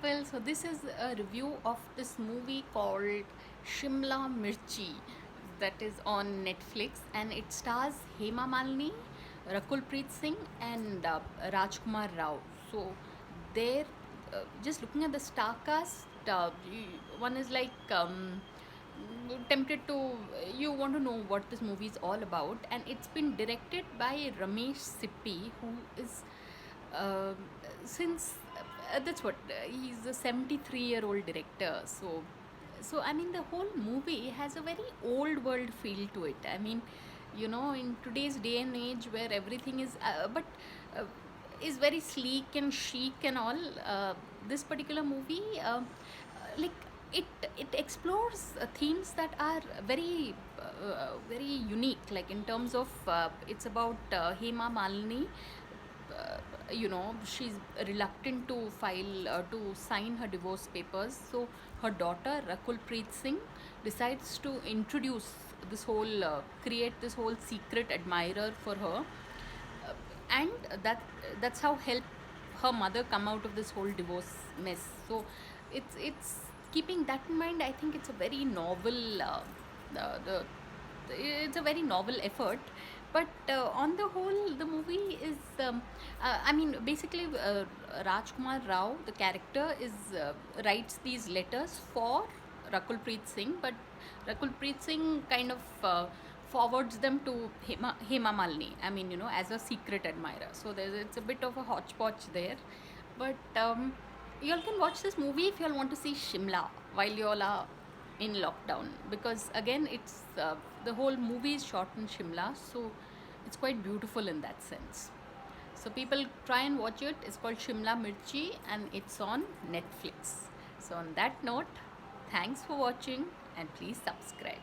people. So this is a review of this movie called Shimla Mirchi that is on Netflix, and it stars Hema Malini, Rakul Preet Singh, and Rajkumar Rao. So they're just looking at the star cast. One is like tempted to you want to know what this movie is all about, and it's been directed by Ramesh Sippy, who is uh, since that's what he's a 73-year-old director. So I mean the whole movie has a very old world feel to it. I mean, in today's day and age where everything is but uh, is very sleek and chic and all, this particular movie like it explores themes that are very unique, like in terms of it's about Hema Malini. She's reluctant to file to sign her divorce papers, so her daughter Rakul Preet Singh decides to introduce this whole create this whole secret admirer for her, and that's how help her mother come out of this whole divorce mess. So it's keeping that in mind. I think it's a very novel the it's a very novel effort, but on the whole the movie is I mean basically Rajkumar Rao, the character, is writes these letters for Rakul Preet Singh, but Rakul Preet Singh kind of forwards them to Hema Malini. I mean, as a secret admirer. So it's a bit of a hodgepodge there. But you all can watch this movie if you all want to see Shimla while you all are in lockdown, because again it's the whole movie is shot in Shimla, so it's quite beautiful in that sense. So people try and watch it. It's called Shimla Mirchi and it's on Netflix. So on that note, thanks for watching and please subscribe.